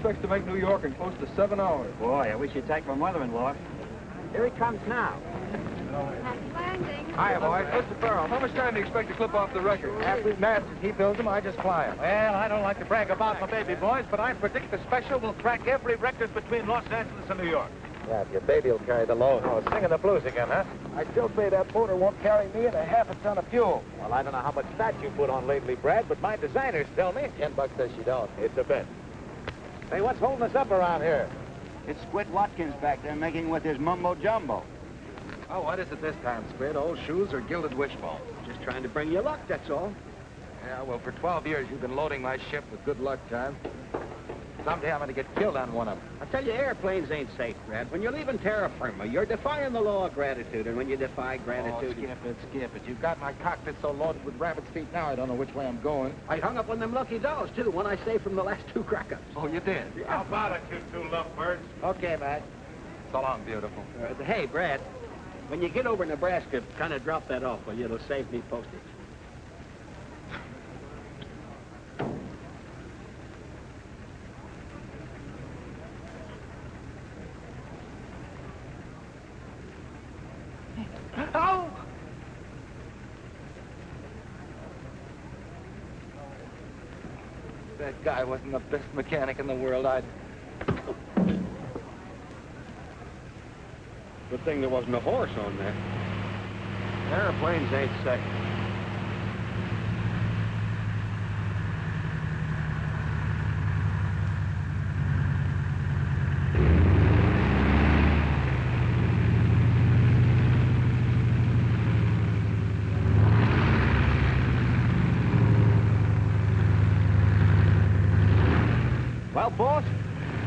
expects to make New York in close to 7 hours. Boy, I wish you'd take my mother-in-law. Here he comes now. Happy landing. Hiya, boys. Mr. Farrell, how much time do you expect to clip off the record? After his masters, he builds them, I just fly them. Well, I don't like to brag about my baby boys, but I predict the special will crack every record between Los Angeles and New York. Yeah, if your baby will carry the load. Oh, singing the blues again, huh? I still say that motor won't carry me and a half a ton of fuel. Well, I don't know how much fat you put on lately, Brad, but my designers tell me. $10 says you don't. It's a bet. Hey, what's holding us up around here? It's Squid Watkins back there making with his mumbo-jumbo. Oh, what is it this time, Squid? Old shoes or gilded wishbones? Just trying to bring you luck, that's all. Yeah, well, for 12 years, you've been loading my ship with good luck, John. Someday I'm going to get killed on one of them. I tell you, airplanes ain't safe, Brad. When you're leaving terra firma, you're defying the law of gratitude, and when you defy gratitude... Oh, skip it. You've got my cockpit so loaded with rabbit's feet now, I don't know which way I'm going. I hung up on them lucky dolls, too, one I saved from the last 2 crack-ups. Oh, you did? Yeah. How about it, you 2 lovebirds? Okay, Matt. So long, beautiful. Hey, Brad, when you get over Nebraska, kind of drop that off, will you? It'll save me postage. Oh! That guy wasn't the best mechanic in the world. Good thing there wasn't a horse on there. Airplanes ain't safe. Well, boss,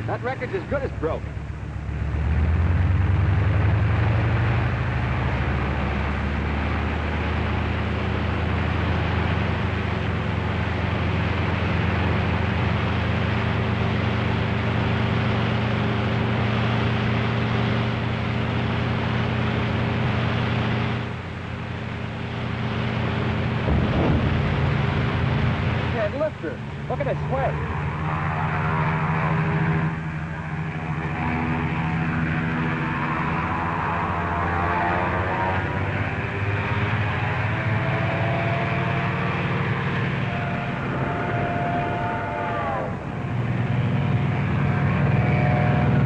that record's as good as broke. Look at it sway.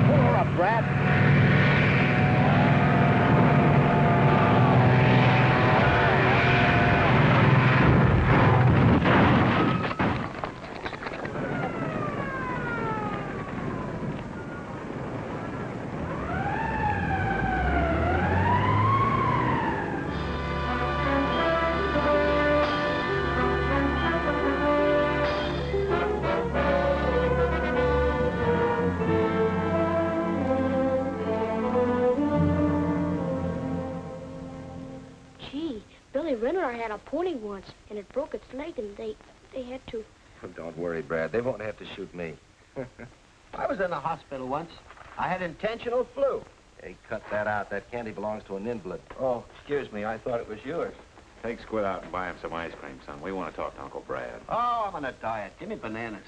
Pull her up, Brad. Had a pony once, and it broke its leg, and they had to... Oh, don't worry, Brad. They won't have to shoot me. I was in the hospital once. I had intentional flu. Hey, cut that out. That candy belongs to an invalid. Oh, excuse me. I thought it was yours. Take Squid out and buy him some ice cream, son. We want to talk to Uncle Brad. Oh, I'm on a diet. Give me bananas.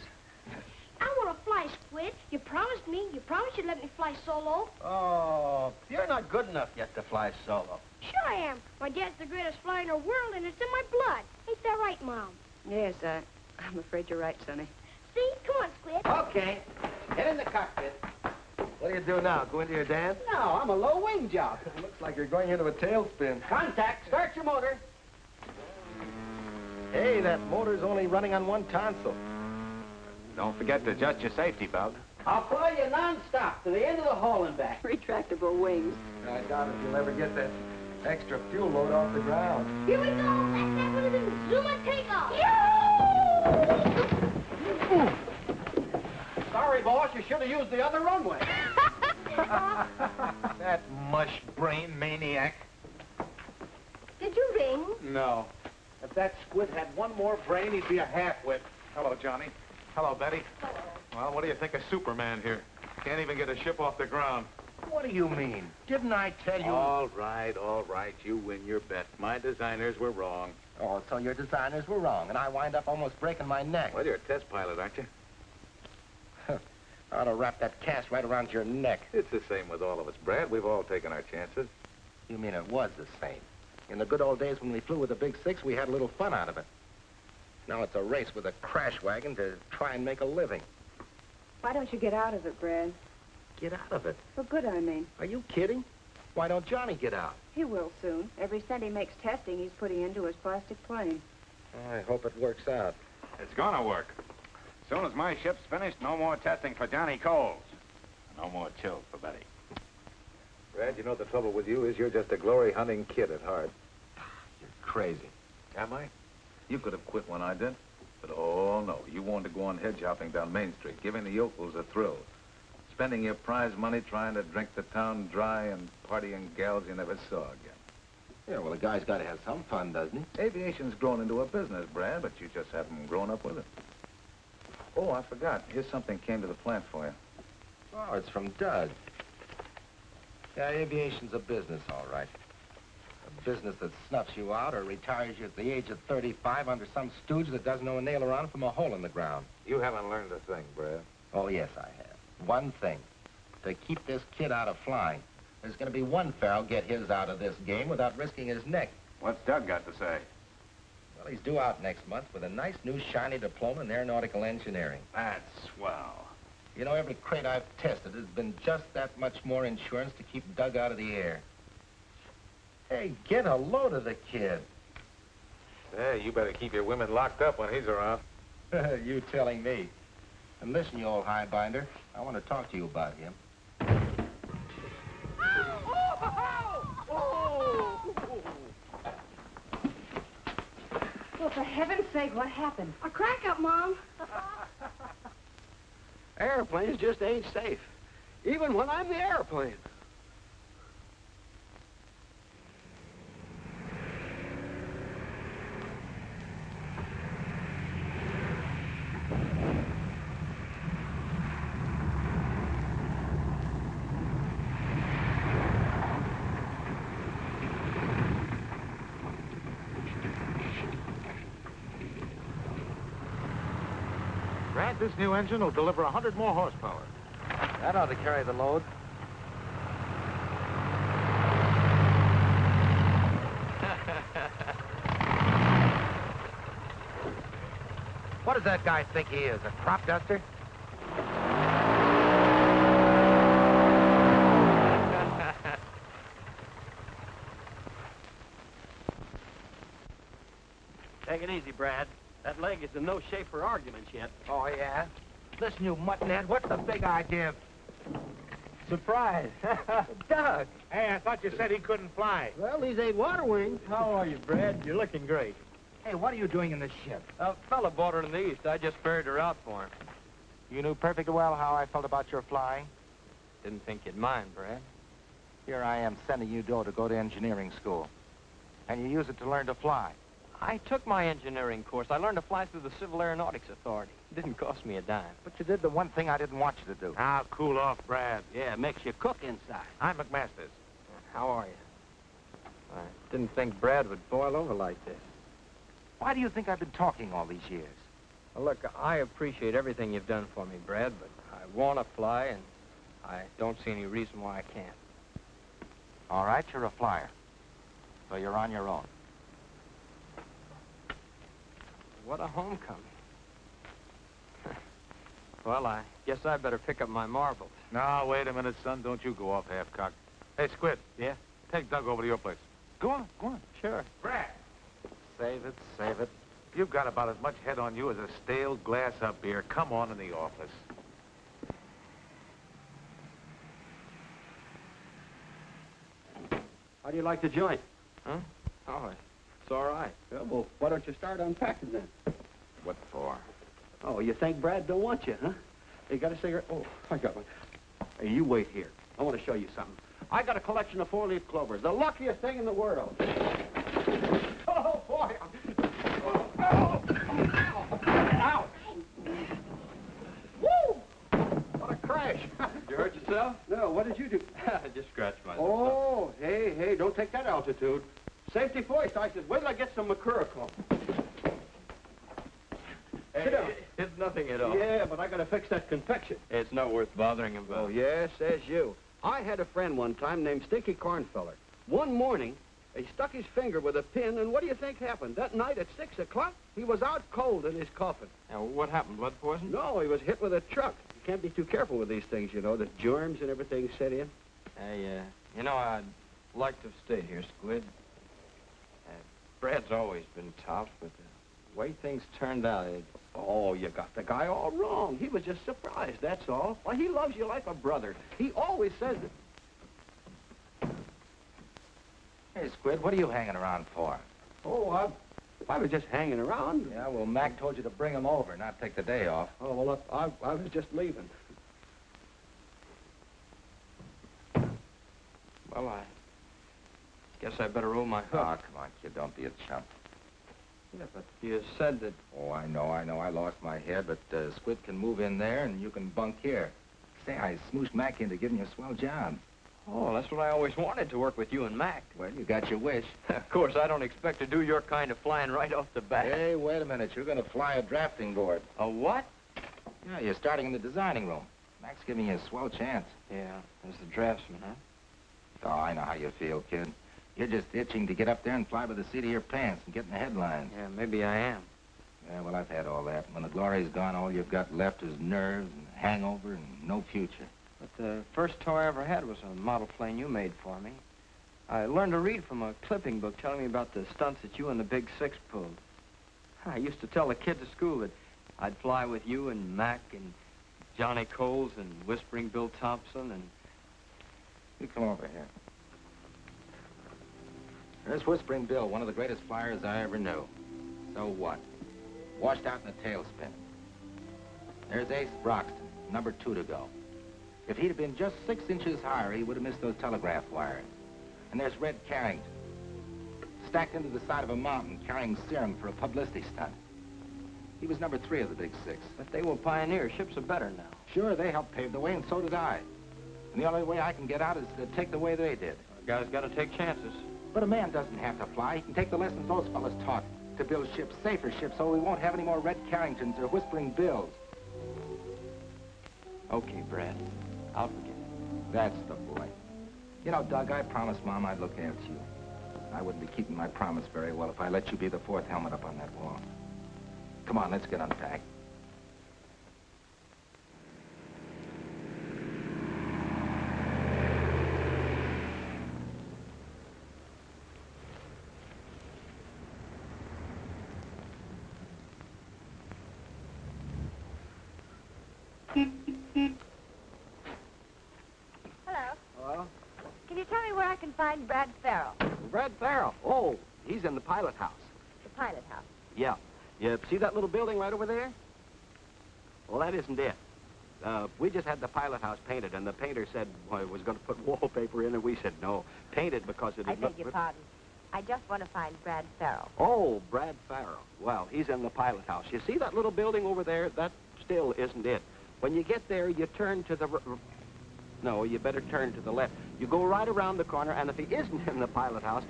I want to fly, Squid. You promised me. You promised you'd let me fly solo. Oh, you're not good enough yet to fly solo. Sure I am. My dad's the greatest flyer in the world, and it's in my blood. Ain't that right, Mom? Yes, I'm afraid you're right, Sonny. See? Come on, Squid. Okay. Get in the cockpit. What do you do now? Go into your dance? No, I'm a low-wing job. Looks like you're going into a tailspin. Contact. Start your motor. Hey, that motor's only running on one tonsil. Don't forget to adjust your safety belt. I'll fly you non-stop to the end of the hall and back. Retractable wings. I doubt if you'll ever get that extra fuel load off the ground. Here we go. That's that one of them zoom and take off. Sorry, boss. You should have used the other runway. That mush-brain maniac. Did you ring? No. If that Squid had one more brain, he'd be a half-wit. Hello, Johnny. Hello, Betty. Well, what do you think of Superman here? Can't even get a ship off the ground. What do you mean? Didn't I tell you? All right. You win your bet. My designers were wrong. Oh, so your designers were wrong, and I wind up almost breaking my neck. Well, you're a test pilot, aren't you? I ought to wrap that cast right around your neck. It's the same with all of us, Brad. We've all taken our chances. You mean it was the same? In the good old days when we flew with the Big Six, we had a little fun out of it. Now it's a race with a crash wagon to try and make a living. Why don't you get out of it, Brad? Get out of it. For good, I mean. Are you kidding? Why don't Johnny get out? He will soon. Every cent he makes testing, he's putting into his plastic plane. I hope it works out. It's gonna work. As soon as my ship's finished, no more testing for Johnny Coles. No more chills for Betty. Brad, you know the trouble with you is you're just a glory-hunting kid at heart. You're crazy. Am I? You could have quit when I did. But, oh, no. You wanted to go on hedge hopping down Main Street, giving the yokels a thrill. Spending your prize money trying to drink the town dry and partying gals you never saw again. Yeah, well, a guy's got to have some fun, doesn't he? Aviation's grown into a business, Brad, but you just haven't grown up with it. Oh, I forgot. Here's something came to the plant for you. Oh, it's from Doug. Yeah, aviation's a business, all right. A business that snuffs you out or retires you at the age of 35 under some stooge that doesn't know a nail around from a hole in the ground. You haven't learned a thing, Brad. Oh, yes, I have. One thing. To keep this kid out of flying, there's going to be one fellow get his out of this game without risking his neck. What's Doug got to say? Well, he's due out next month with a nice new shiny diploma in aeronautical engineering. That's swell. You know, every crate I've tested has been just that much more insurance to keep Doug out of the air. Hey, get a load of the kid. Hey, you better keep your women locked up when he's around. You telling me. And listen, you old highbinder, I want to talk to you about him. Well, for heaven's sake, what happened? A crack up, Mom. Airplanes just ain't safe, even when I'm the airplane. Brad, this new engine will deliver 100 more horsepower. That ought to carry the load. What does that guy think he is, a crop duster? Take it easy, Brad. That leg is in no shape for arguments yet. Oh, yeah? Listen, you muttonhead, what's the big idea? Surprise. Doug! Hey, I thought you said he couldn't fly. Well, these ain't water wings. How are you, Brad? You're looking great. Hey, what are you doing in this ship? A fella bought her in the East. I just ferried her out for him. You knew perfectly well how I felt about your flying. Didn't think you'd mind, Brad. Here I am sending you dough to go to engineering school. And you use it to learn to fly. I took my engineering course. I learned to fly through the Civil Aeronautics Authority. It didn't cost me a dime. But you did the one thing I didn't want you to do. Now, cool off, Brad. Yeah, makes you cook inside. I'm McMaster's. How are you? I didn't think Brad would boil over like this. Why do you think I've been talking all these years? Well, look, I appreciate everything you've done for me, Brad, but I want to fly, and I don't see any reason why I can't. All right, you're a flyer. So you're on your own. What a homecoming. Well, I guess I better pick up my marbles. No, wait a minute, son. Don't you go off half-cocked. Hey, Squid. Yeah? Take Doug over to your place. Go on, go on. Sure. Brad. Save it, save it. You've got about as much head on you as a stale glass of beer. Come on in the office. How do you like the joint? Huh? Oh, it's all right. Well, why don't you start unpacking then? What for? Oh, you think Brad don't want you, huh? You got a cigarette? Oh, I got one. Hey, you wait here. I want to show you something. I got a collection of four-leaf clovers, the luckiest thing in the world. Oh, boy. Oh. Ouch. Woo! What a crash. Did you hurt yourself? No, what did you do? I just scratched myself. Oh, hey, don't take that altitude. Safety first. I said, wait till I get some Mercurochrome. Sit down. It's nothing at all. Yeah, but I gotta fix that confection. It's not worth bothering him about. Oh, yes, says you. I had a friend one time named Stinky Cornfeller. One morning, he stuck his finger with a pin, and what do you think happened? That night at 6 o'clock, he was out cold in his coffin. Now, what happened? Blood poison? No, he was hit with a truck. You can't be too careful with these things, you know. The germs and everything set in. Hey, you know, I'd like to stay here, Squid. Brad's always been tough, but the way things turned out, Oh, you got the guy all wrong. He was just surprised, that's all. Why, he loves you like a brother. He always says that. Hey, Squid, what are you hanging around for? Oh, I was just hanging around. Yeah, well, Mac told you to bring him over, not take the day off. Oh, well, I was just leaving. well, I guess I better roll my hook. Oh, come on, kid, don't be a chump. Yeah, but you said that... Oh, I know. I lost my head, but Squid can move in there, and you can bunk here. Say, I smooshed Mac into giving you a swell job. Oh, that's what I always wanted, to work with you and Mac. Well, you got your wish. Of course, I don't expect to do your kind of flying right off the bat. Hey, wait a minute. You're going to fly a drafting board. A what? Yeah, you're starting in the designing room. Mac's giving you a swell chance. Yeah, as the draftsman, huh? Oh, I know how you feel, kid. You're just itching to get up there and fly by the seat of your pants and get in the headlines. Yeah, maybe I am. Yeah, well, I've had all that. When the glory's gone, all you've got left is nerves and hangover and no future. But the first toy I ever had was a model plane you made for me. I learned to read from a clipping book telling me about the stunts that you and the Big Six pulled. I used to tell the kids at school that I'd fly with you and Mac and Johnny Coles and Whispering Bill Thompson and... You come over here. There's Whispering Bill, one of the greatest flyers I ever knew. So what? Washed out in a tailspin. There's Ace Broxton, number 2 to go. If he'd have been just 6 inches higher, he would have missed those telegraph wires. And there's Red Carrington, stacked into the side of a mountain carrying serum for a publicity stunt. He was number 3 of the Big Six. But they were pioneers. Ships are better now. Sure, they helped pave the way, and so did I. And the only way I can get out is to take the way they did. A guy's got to take chances. But a man doesn't have to fly. He can take the lessons those fellas taught to build ships, safer ships, so we won't have any more Red Carringtons or Whispering Bills. Okay, Brad. I'll forget it. That's the boy. You know, Doug, I promised Mom I'd look after you. I wouldn't be keeping my promise very well if I let you be the 4th helmet up on that wall. Come on, let's get unpacked. Can you tell me where I can find Brad Farrell? Brad Farrell. Oh, he's in the pilot house. The pilot house. Yeah. You see that little building right over there? Well, that isn't it. We just had the pilot house painted, and the painter said he was going to put wallpaper in, and we said no. Paint it because it... I beg your pardon. I just want to find Brad Farrell. Oh, Brad Farrell. Well, he's in the pilot house. You see that little building over there? That still isn't it. When you get there, you turn to the... No, you better turn to the left. You go right around the corner, and if he isn't in the pilot house,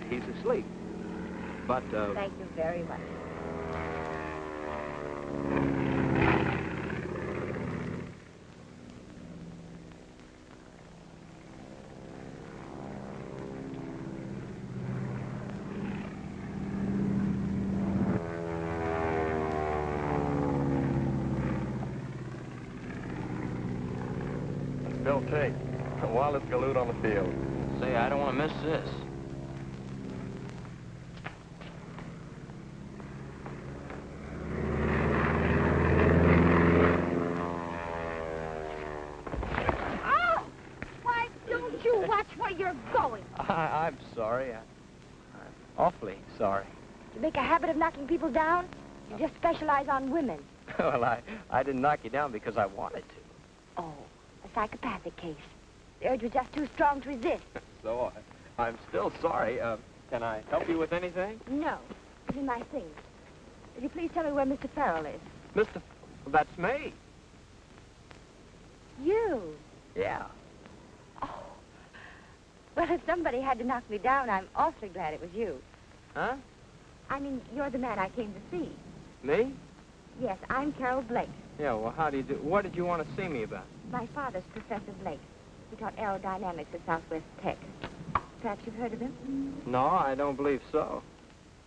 he's asleep. But, Thank you very much. Bill Tate, the wildest galoot on the field. Say, I don't want to miss this. Oh! Why don't you watch where you're going? I'm sorry. I'm awfully sorry. You make a habit of knocking people down? You just specialize on women. Well, I didn't knock you down because I wanted to. Oh, a psychopathic case. The urge was just too strong to resist. So, I'm still sorry. Can I help you with anything? No. Give me my things. Will you please tell me where Mr. Farrell is? Mr. That's me. You? Yeah. Oh. Well, if somebody had to knock me down, I'm awfully glad it was you. Huh? I mean, you're the man I came to see. Me? Yes, I'm Carol Blake. Yeah, well, how do you do? What did you want to see me about? My father's Professor Blake. He taught aerodynamics at Southwest Tech. Perhaps you've heard of him? No, I don't believe so.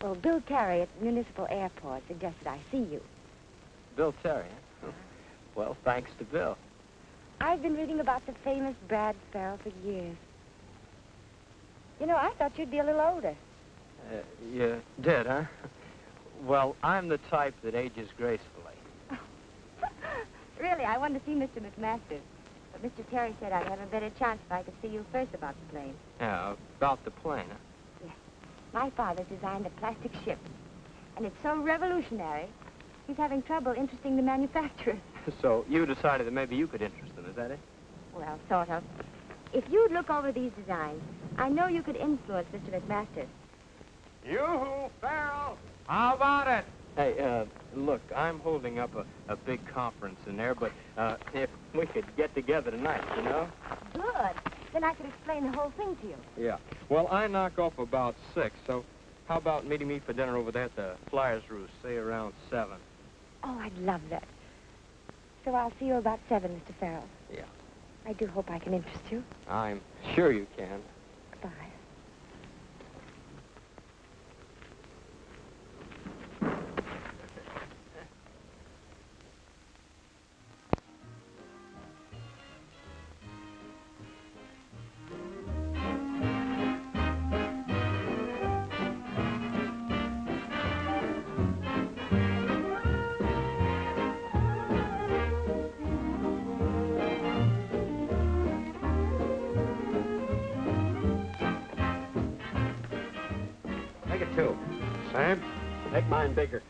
Well, Bill Terry at the Municipal Airport suggested I see you. Bill Terry, huh? Well, thanks to Bill. I've been reading about the famous Brad Farrell for years. You know, I thought you'd be a little older. You did, huh? Well, I'm the type that ages gracefully. Really, I wanted to see Mr. McMasters. But Mr. Terry said I'd have a better chance if I could see you first about the plane. Yeah, about the plane, huh? Yes. My father designed a plastic ship. And it's so revolutionary, he's having trouble interesting the manufacturers. So you decided that maybe you could interest them, is that it? Well, sort of. If you'd look over these designs, I know you could influence Mr. McMasters. Yoo-hoo, Farrell! How about it? Hey, look, I'm holding up a big conference in there, but if we could get together tonight, you know? Good. Then I could explain the whole thing to you. Yeah. Well, I knock off about 6, so how about meeting me for dinner over there at the Flyers Roost, say around 7? Oh, I'd love that. So I'll see you about 7, Mr. Farrell. Yeah. I do hope I can interest you. I'm sure you can. Goodbye. Make it 2. Sam, make mine bigger.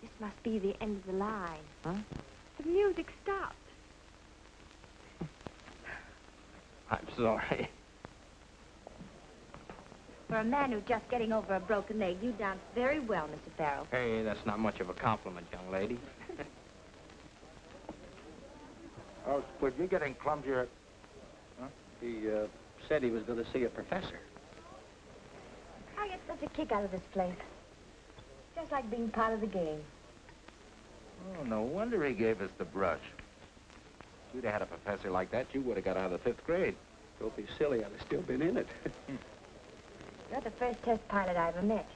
This must be the end of the line. Huh? The music stopped. I'm sorry. For a man who's just getting over a broken leg, you danced very well, Mr. Farrell. Hey, that's not much of a compliment, young lady. Oh, Squid, you're getting clumsier. Huh? He said he was going to see a professor. I get such a kick out of this place. Just like being part of the game. Oh, no wonder he gave us the brush. If you'd have had a professor like that, you would have got out of the 5th grade. Don't be silly. I'd have still been in it. You're the first test pilot I ever met.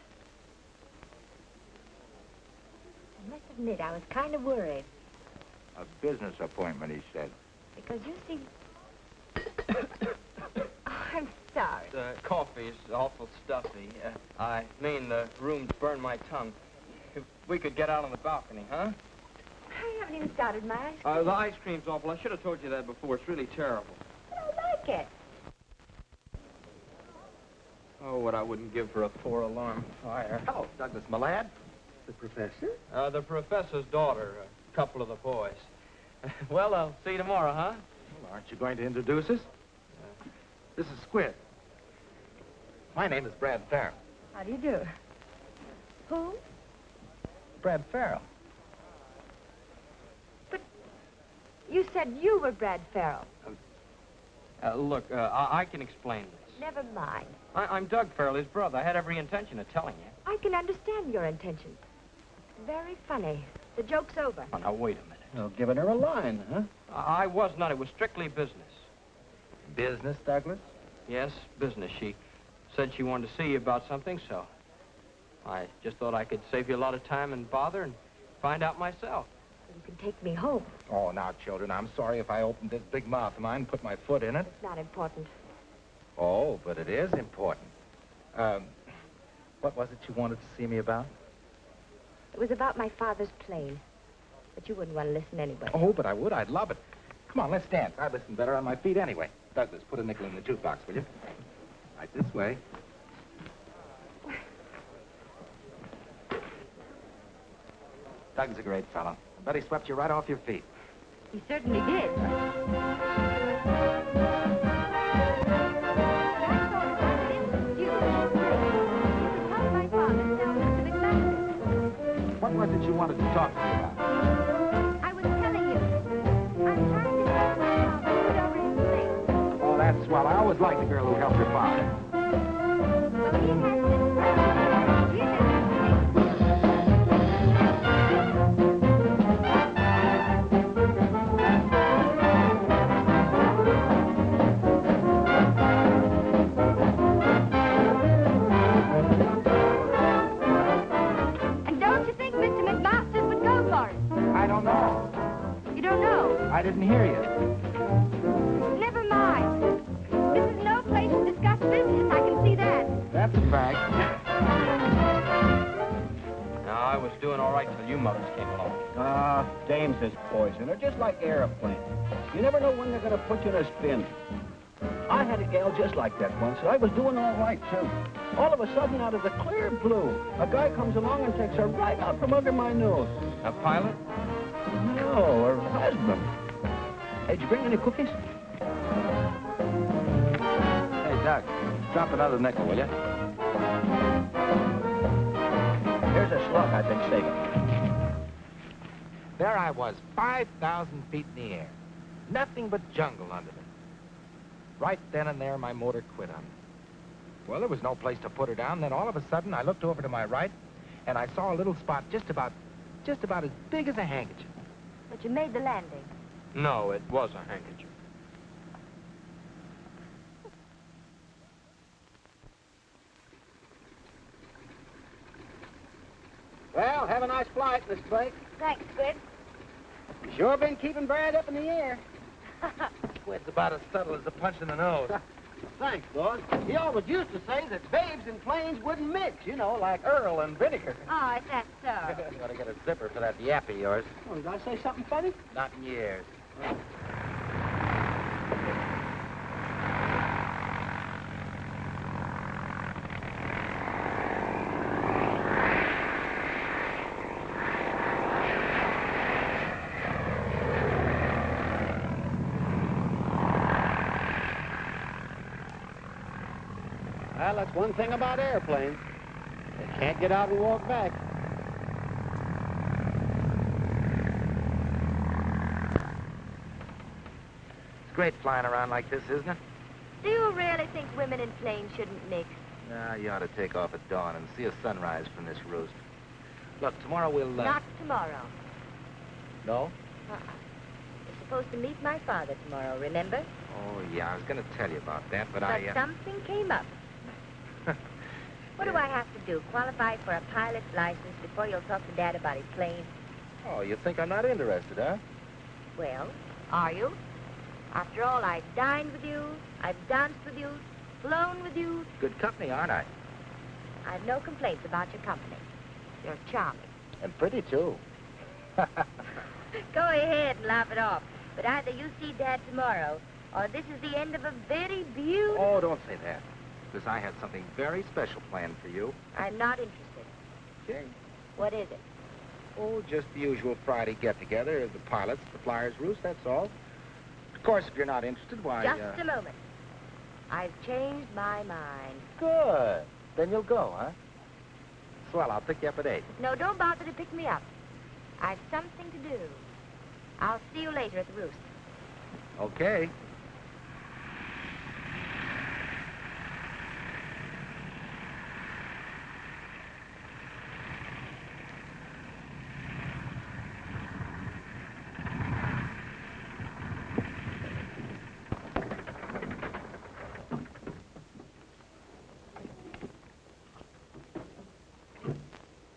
I must admit, I was kind of worried. A business appointment, he said. Because you see... Oh, I'm sorry. The coffee's awful stuffy. I mean, the room's burned my tongue. If we could get out on the balcony, huh? I haven't even started my ice cream. The ice cream's awful. I should have told you that before. It's really terrible. I don't like it. Oh, what I wouldn't give for a 4-alarm fire. Hello, Douglas, my lad. The professor? The professor's daughter, a couple of the boys. Well, I'll see you tomorrow, huh? Well, aren't you going to introduce us? This is Squid. My name is Brad Farrell. How do you do? Who? Brad Farrell. But you said you were Brad Farrell. Look, I can explain this. Never mind. I'm Doug Farrell, his brother. I had every intention of telling you. I can understand your intention. It's very funny. The joke's over. Oh, now, wait a minute. Well, giving her a line, huh? I was not. It was strictly business. Business, Douglas? Yes, business. She said she wanted to see you about something, so I just thought I could save you a lot of time and bother and find out myself. You can take me home. Oh, now, children, I'm sorry if I opened this big mouth of mine and put my foot in it. It's not important. Oh, but it is important. What was it you wanted to see me about? It was about my father's plane. But you wouldn't want to listen anyway. Oh, but I would. I'd love it. Come on, let's dance. I listen better on my feet anyway. Douglas, put a nickel in the jukebox, will you? Right this way. Doug's a great fellow. I bet he swept you right off your feet. He certainly did. You could help my father tell Mr. McMasters. wanted to talk to me about? I was telling you. I'm trying to help my father put over his plate. Oh, that's swell. I always liked the girl who helped her father. Well, he has this. He has this And don't you think Mr. McMasters would go for it? I don't know. You don't know? I didn't hear you. Never mind. This is no place to discuss business, I can see that. That's a fact. No, I was doing all right till you mothers came along. Dames is poison. They're just like airplanes. You never know when they're going to put you in a spin. I had a gal just like that once, and I was doing all right, too. All of a sudden, out of the clear blue, a guy comes along and takes her right out from under my nose. A pilot? No, her husband. Hey, did you bring any cookies? Hey, Doc, drop another nickel, will you? Here's a slug I've been saving. There I was, 5,000 feet in the air. Nothing but jungle under me. Right then and there, my motor quit on me. Well, there was no place to put her down. Then all of a sudden, I looked over to my right, and I saw a little spot just about as big as a handkerchief. But you made the landing. No, it was a handkerchief. Well, have a nice flight, Miss Blake. Thanks, Squid. You sure been keeping Brad up in the air. Squid's about as subtle as a punch in the nose. Thanks, boss. He always used to say that babes and planes wouldn't mix, you know, like Earl and vinegar. Oh, is that so? You ought to get a zipper for that yap of yours. Oh, did I say something funny? Not in years. Well, that's one thing about airplanes. They can't get out and walk back. It's great flying around like this, isn't it? Do you really think women in planes shouldn't mix? Nah, you ought to take off at dawn and see a sunrise from this roost. Look, tomorrow we'll... Not tomorrow. No? You're supposed to meet my father tomorrow, remember? Oh, yeah, I was going to tell you about that, but But something came up. What do I have to do? Qualify for a pilot's license before you'll talk to Dad about his plane? Oh, you think I'm not interested, huh? Well, are you? After all, I've dined with you, I've danced with you, flown with you. Good company, aren't I? I've no complaints about your company. You're charming. And pretty, too. Go ahead and laugh it off. But either you see Dad tomorrow, or this is the end of a very beautiful... Oh, don't say that. Because I had something very special planned for you. I'm not interested. Okay. What is it? Oh, just the usual Friday get-together, the pilots, the flyers' roost, that's all. Of course, if you're not interested, why... Just a moment. I've changed my mind. Good. Then you'll go, huh? Swell, I'll pick you up at 8. No, don't bother to pick me up. I've something to do. I'll see you later at the roost. Okay.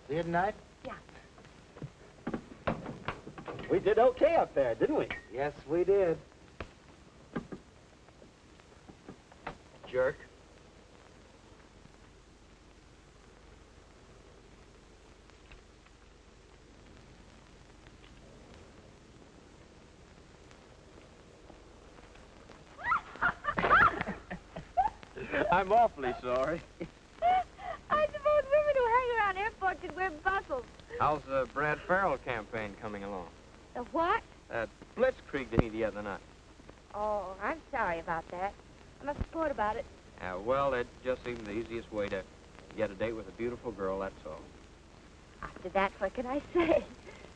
See you tonight? Yeah. We did okay up there, didn't we? Yes, we did. Jerk. I'm awfully sorry. I suppose women who hang around airports could wear bustles. How's the Brad Farrell campaign coming along? The what? That blitzkrieg to me the other night. Oh, I'm sorry about that. I must report about it. Well, it just seemed the easiest way to get a date with a beautiful girl, that's all. After that, what can I say?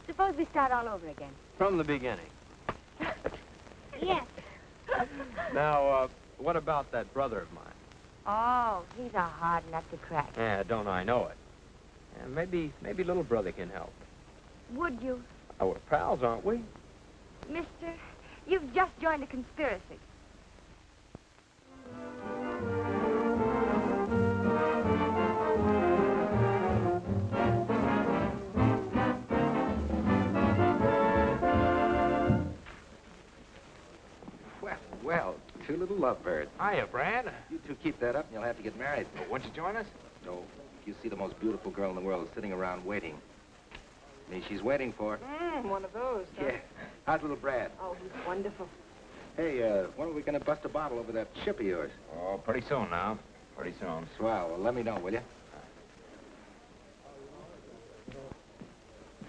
Suppose we start all over again. From the beginning. Yes. Now, what about that brother of mine? Oh, he's a hard nut to crack. Yeah, don't I know it? Yeah, maybe little brother can help. Would you? Oh, we're pals, aren't we? Mister, you've just joined a conspiracy. Well, two little lovebirds. Hiya, Brad. You two keep that up and you'll have to get married. Won't you join us? No, you see the most beautiful girl in the world is sitting around waiting. Me, she's waiting for. One of those, huh? Yeah. How's little Brad? Oh, he's wonderful. Hey, when are we going to bust a bottle over that ship of yours? Oh, pretty soon now. Pretty soon. Swell. Well, let me know, will you?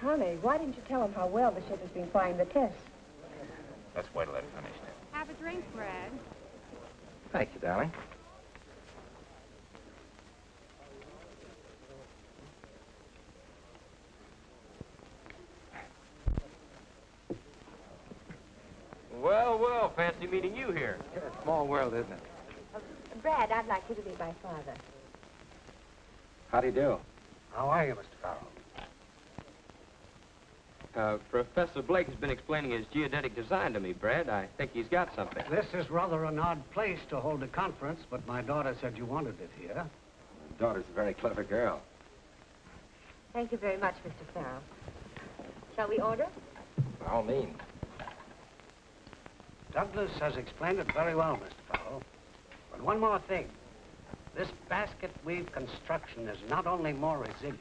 Honey, why didn't you tell him how well the ship has been flying the test? Let's wait till they're finished. Have a drink, Brad. Thank you, darling. Well, well, fancy meeting you here. Yeah, small world, isn't it? Brad, I'd like you to be my father. How do you do? How are you, Mr. Farrell? Professor Blake has been explaining his geodetic design to me, Brad. I think he's got something. This is rather an odd place to hold a conference, but my daughter said you wanted it here. Your daughter's a very clever girl. Thank you very much, Mr. Farrell. Shall we order? By all means. Douglas has explained it very well, Mr. Farrell. But one more thing. This basket weave construction is not only more resilient,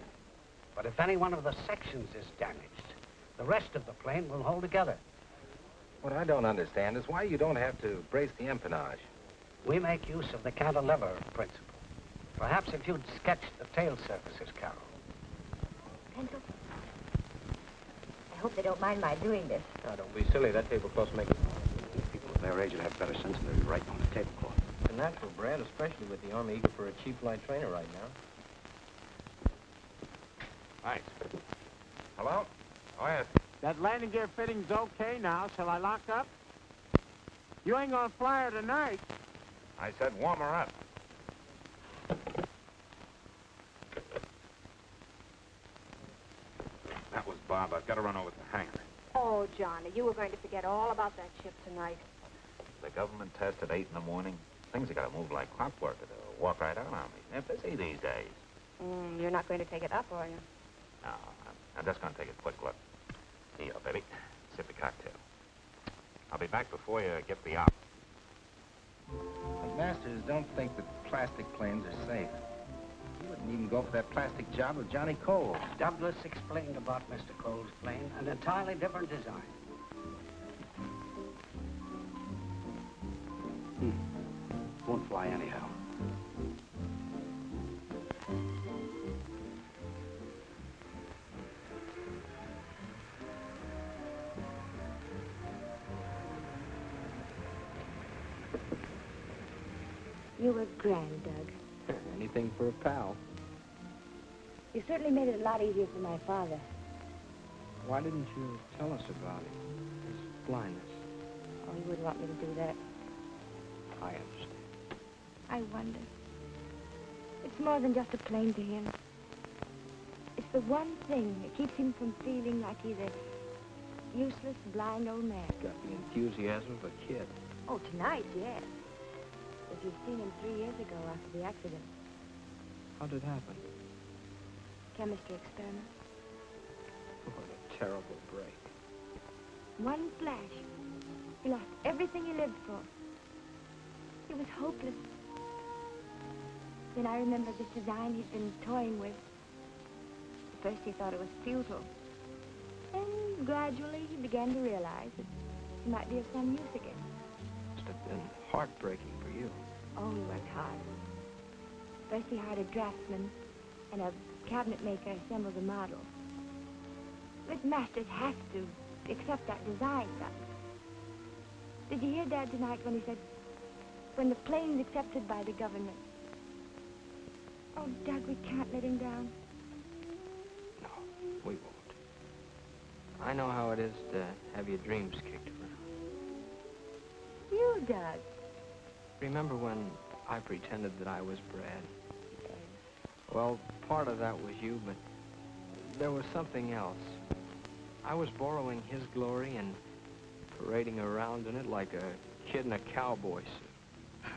but if any one of the sections is damaged, the rest of the plane will hold together. What I don't understand is why you don't have to brace the empennage. We make use of the cantilever principle. Perhaps if you'd sketch the tail surfaces, Carol. Pencil? I hope they don't mind my doing this. Now, don't be silly. That tablecloth's making... People of their age would have better sense than to be writing on the tablecloth. It's natural, Brad, especially with the Army eager for a cheap flight trainer right now. Thanks. Hello? Oh, yes. That landing gear fitting's okay now. Shall I lock up? You ain't gonna fly her tonight. I said warm her up. That was Bob. I've got to run over to the hangar. Oh, Johnny, you were going to forget all about that ship tonight. The government test at 8 in the morning. Things have got to move like clockwork or they'll walk right out on me. They're busy these days. You're not going to take it up, are you? No, I'm just going to take a quick look. Here, baby. Sip the cocktail. I'll be back before you get the op. The masters don't think that plastic planes are safe. You wouldn't even go for that plastic job with Johnny Cole. Douglas explained about Mr. Cole's plane, an entirely different design. Won't fly anyhow. You were grand, Doug. Anything for a pal. You certainly made it a lot easier for my father. Why didn't you tell us about it? His blindness. Oh, you wouldn't want me to do that. I understand. I wonder. It's more than just a plane to him. It's the one thing that keeps him from feeling like he's a useless, blind old man. Got the enthusiasm of a kid. Oh, tonight, yes. If you'd seen him 3 years ago after the accident. How did it happen? Chemistry experiment. What a terrible break. One flash. He lost everything he lived for. It was hopeless. Then I remembered this design he'd been toying with. At first he thought it was futile. Then gradually he began to realize that he might be of some use again. Must have been heartbreaking for you. Oh, he worked hard. First he hired a draftsman and a cabinet maker assembled the model. But masters have to accept that design, Doug. Did you hear Dad tonight when he said, when the plane's accepted by the government? Oh, Doug, we can't let him down. No, I know how it is to have your dreams kicked around. You, Doug. Remember when I pretended that I was Brad? Well, part of that was you, but there was something else. I was borrowing his glory and parading around in it like a kid in a cowboy suit.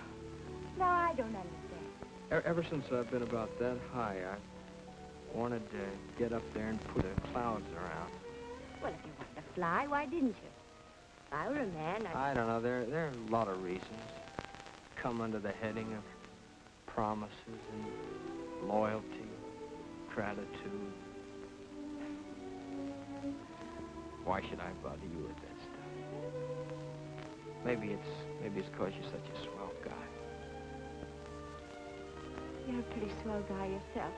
No, I don't understand. Ever since I've been about that high, I wanted to get up there and put the clouds around. Well, if you wanted to fly, why didn't you? If I were a man, I don't know. There are a lot of reasons. Come under the heading of promises and loyalty, gratitude. Why should I bother you with that stuff? Maybe it's because you're such a swell guy. You're a pretty swell guy yourself.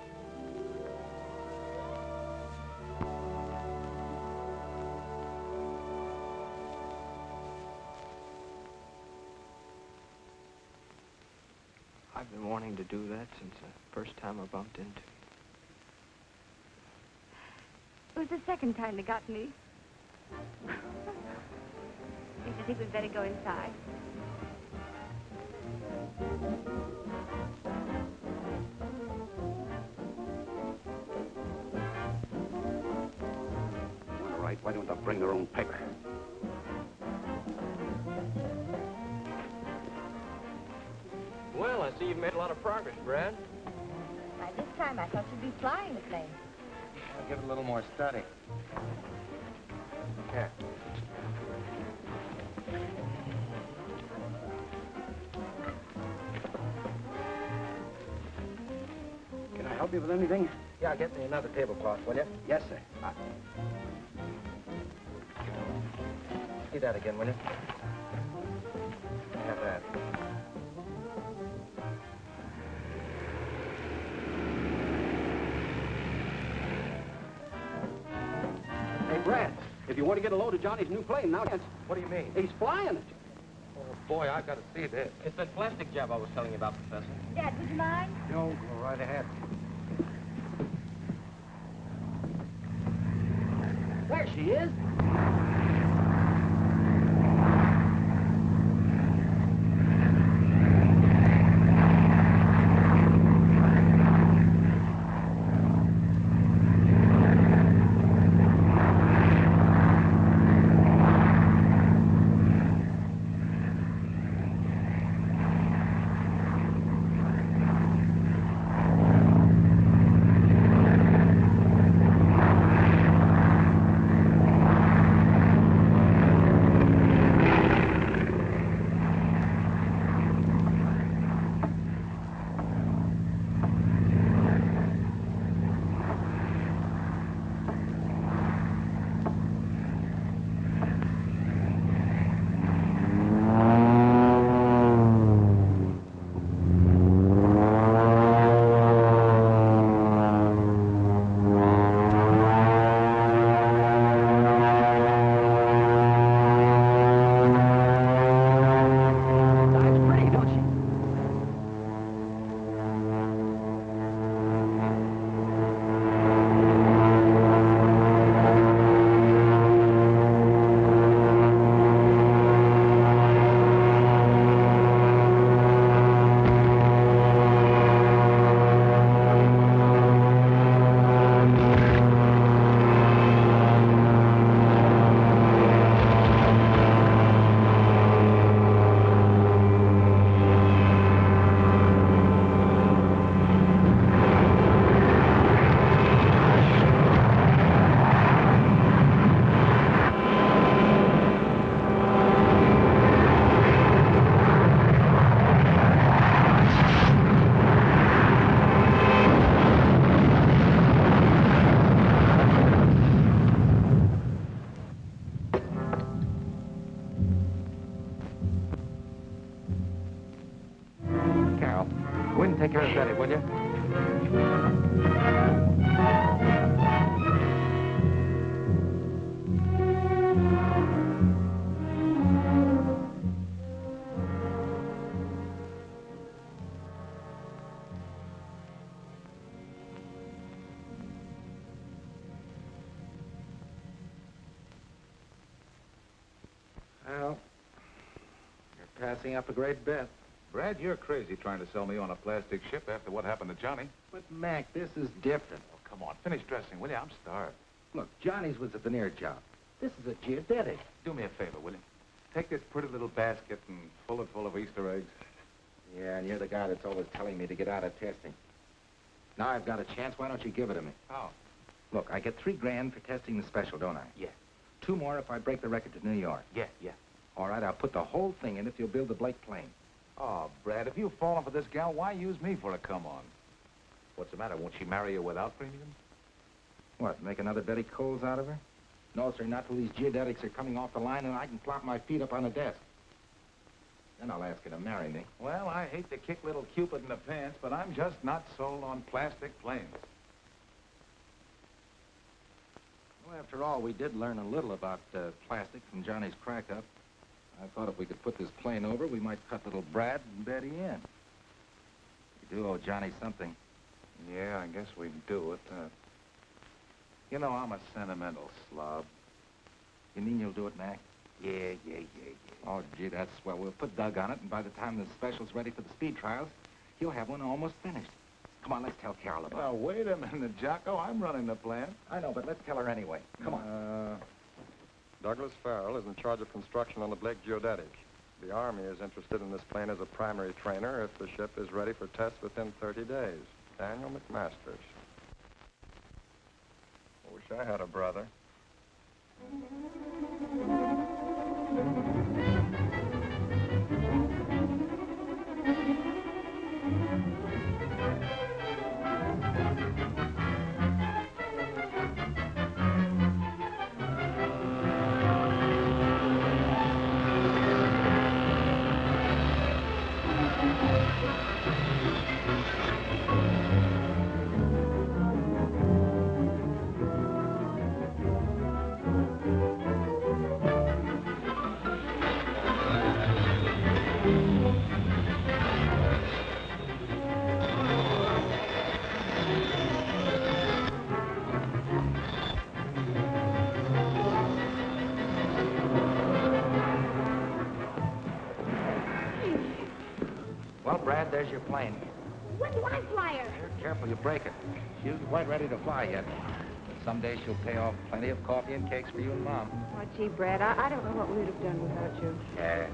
I've been wanting to do that since the first time I bumped into you. It was the second time they got me. Don't you think we'd better go inside? All right, why don't they bring their own paper? Well, I see you've made a lot of progress, Brad. By this time, I thought you'd be flying the plane. I'll give it a little more study. Here. Can I help you with anything? Yeah, get me another tablecloth, will you? Yes, sir. See that again, will you? Have that. Hey, Brad, if you want to get a load of Johnny's new plane, now dance. What do you mean? He's flying it. Oh, boy, I've got to see this. It's that plastic job I was telling you about, Professor. Dad, would you mind? No, go right ahead. There she is. Go in and take care of Betty, will you? passing up a great bet. Brad, you're crazy trying to sell me on a plastic ship after what happened to Johnny. But, Mac, this is different. Oh, come on. Finish dressing, will you? I'm starved. Look, Johnny's was a veneer job. This is a geodetic. Do me a favor, will you? Take this pretty little basket and fill it full of Easter eggs. Yeah, and you're the guy that's always telling me to get out of testing. Now I've got a chance. Why don't you give it to me? How? Look, I get $3 grand for testing the special, don't I? Yeah. 2 more if I break the record to New York. Yeah. All right, I'll put the whole thing in if you'll build the Blake plane. Oh, Brad, if you've fallen for this gal, why use me for a come-on? What's the matter? Won't she marry you without premium? What, make another Betty Coles out of her? No, sir, not till these geodetics are coming off the line and I can plop my feet up on a desk. Then I'll ask her to marry me. Well, I hate to kick little Cupid in the pants, but I'm just not sold on plastic planes. Well, after all, we did learn a little about plastic from Johnny's crack-up. I thought if we could put this plane over, we might cut little Brad and Betty in. We do owe Johnny something. Yeah, I guess we do it. You know, I'm a sentimental slob. You mean you'll do it, Mac? Yeah. Oh, gee, that's swell. We'll put Doug on it, and by the time the special's ready for the speed trials, he'll have one almost finished. Come on, let's tell Carol about it. Now, wait a minute, Jocko. I'm running the plant. I know, but let's tell her anyway. Come on. Douglas Farrell is in charge of construction on the Blake Geodetic. The Army is interested in this plane as a primary trainer if the ship is ready for tests within 30 days. Daniel McMasters. I wish I had a brother. Well, Brad, there's your plane. When do I fly her? Careful, you break it. She isn't quite ready to fly yet. But someday she'll pay off plenty of coffee and cakes for you and Mom. Oh, gee, Brad, I don't know what we would have done without you. Yeah.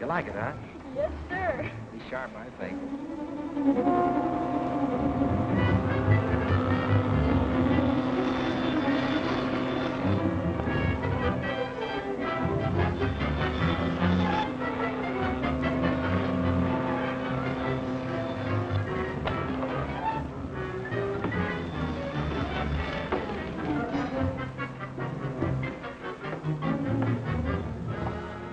You like it, huh? Yes, sir. Be sharp, I think.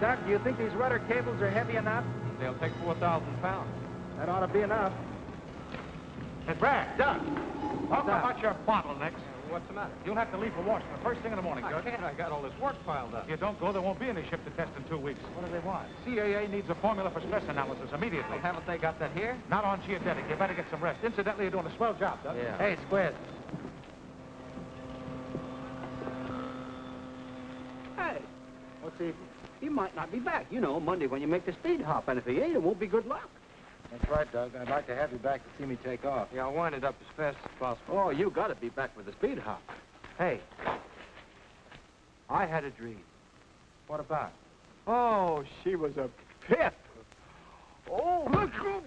Doc, do you think these rudder cables are heavy enough? They'll take 4,000 pounds. That ought to be enough. Hey, Brad, Doug, talk about your bottlenecks. What's the matter? You'll have to leave for Washington first thing in the morning, I Doug. can't. I got all this work piled up. If you don't go, there won't be any ship to test in 2 weeks. What do they want? CAA needs a formula for stress analysis immediately. Well, haven't they got that here? Not on geodetic. You better get some rest. Incidentally, you're doing a swell job, Doug. Yeah. Hey, Squid. Hey, what's he might not be back, you know, Monday when you make the speed hop. And if he ain't, it won't be good luck. That's right, Doug. I'd like to have you back to see me take off. Yeah, I'll wind it up as fast as possible. Oh, you got to be back with the speed hop. Hey, I had a dream. What about? Oh, she was a pip. Oh, let's go.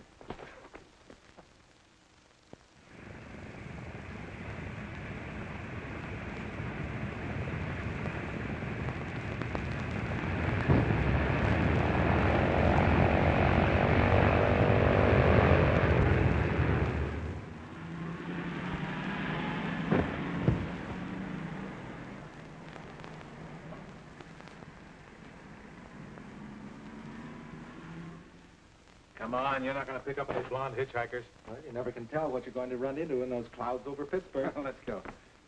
Come on, you're not going to pick up any blonde hitchhikers. Well, you never can tell what you're going to run into in those clouds over Pittsburgh. Let's go.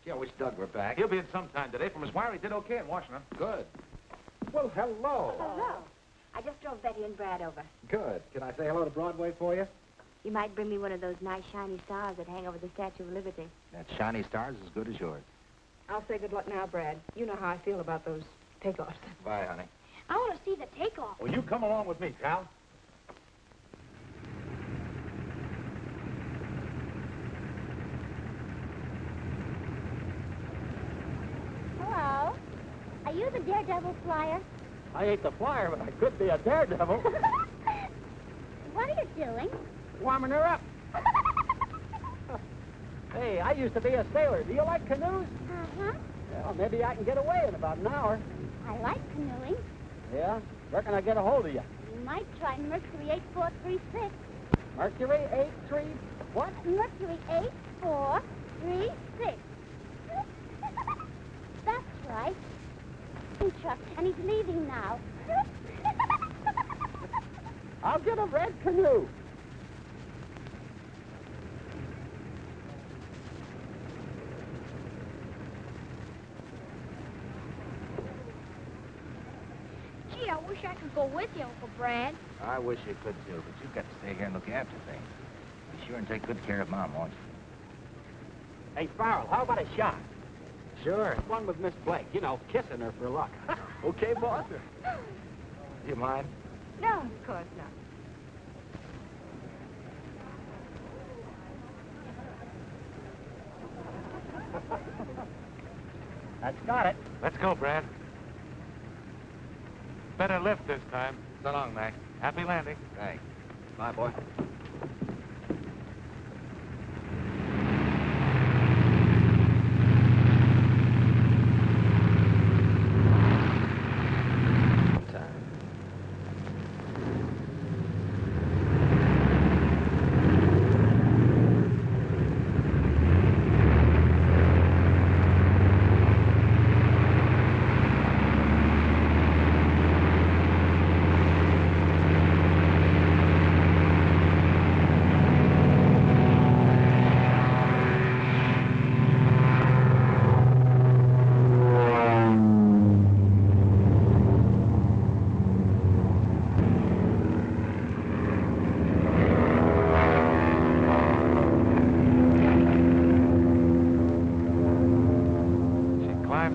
Gee, I wish Doug were back. He'll be in sometime today. From his wire, he did okay in Washington. Good. Well, hello. Hello. I just drove Betty and Brad over. Good. Can I say hello to Broadway for you? You might bring me one of those nice shiny stars that hang over the Statue of Liberty. That shiny star's as good as yours. I'll say good luck now, Brad. You know how I feel about those takeoffs. Bye, honey. I want to see the takeoff. Well, you come along with me, Cal. Hello. Are you the daredevil flyer? I ain't the flyer, but I could be a daredevil. What are you doing? Warming her up. Hey, I used to be a sailor. Do you like canoes? Uh-huh. Well, maybe I can get away in about an hour. I like canoeing. Yeah? Reckon I'll get a hold of you. You might try Mercury 8436. Mercury 83... What? Mercury 8436. That's right. Chuck, and he's leaving now. I'll get a red canoe. Gee, I wish I could go with you, Uncle Brad. I wish you could, too, but you've got to stay here and look after things. Be sure and take good care of Mom, won't you? Hey, Farrell, how about a shot? Sure. One with Miss Blake. You know, kissing her for luck. Okay, boss? Do you mind? No, of course not. That's got it. Let's go, Brad. Better lift this time. So long, Mac. Happy landing. Thanks. Bye, boy.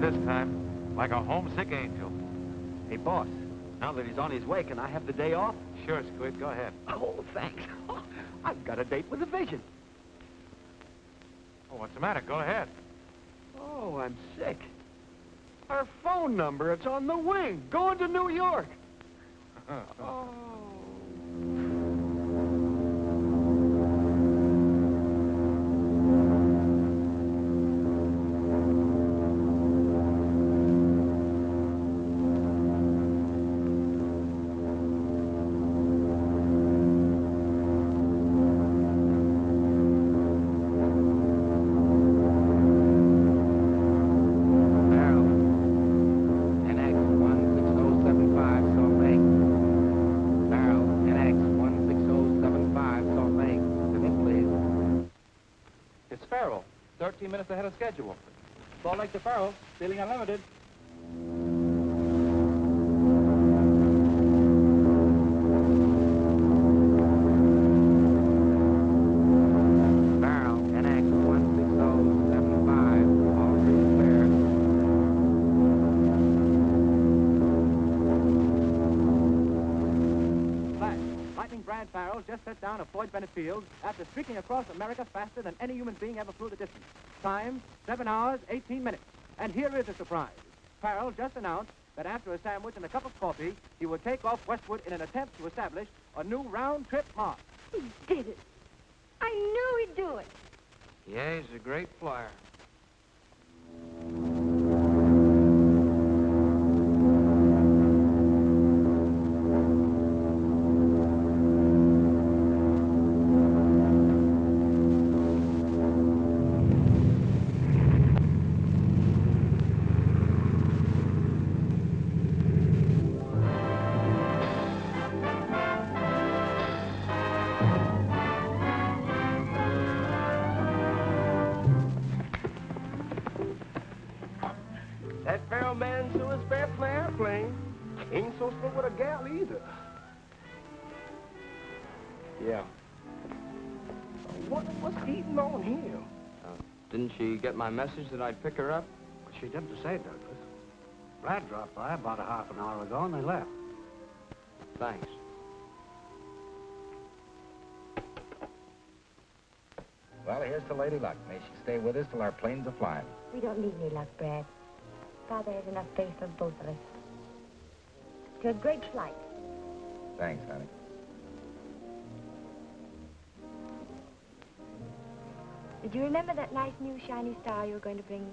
This time, like a homesick angel. Hey, boss, now that he's on his way, can I have the day off? Sure, Squid, go ahead. Oh, thanks. I've got a date with a vision. Oh, what's the matter? Go ahead. Oh, I'm sick. Our phone number, it's on the wing, going to New York. Oh. It's Farrell, 13 minutes ahead of schedule. Salt Lake to Farrell, Stealing Unlimited. Farrell, NX 16075, all three clear. Flash. Lightning Brad Farrell just set down at Floyd Bennett Field after streaking across America faster than any human being ever flew the distance. Time, 7 hours, 18 minutes. And here is a surprise. Farrell just announced that after a sandwich and a cup of coffee, he would take off westward in an attempt to establish a new round-trip mark. He did it. I knew he'd do it. Yeah, he's a great flyer. That Farrell man sure is fair play airplane. Ain't so slow with a gal either. Yeah. I wonder what's eating on him. Didn't she get my message that I'd pick her up? She didn't say, Douglas. Brad dropped by about a half an hour ago, and they left. Thanks. Well, here's to Lady Luck. May she stay with us till our planes are flying. We don't need any luck, Brad. Father has enough faith for both of us. To a great flight. Thanks, honey. Did you remember that nice new shiny star you were going to bring me?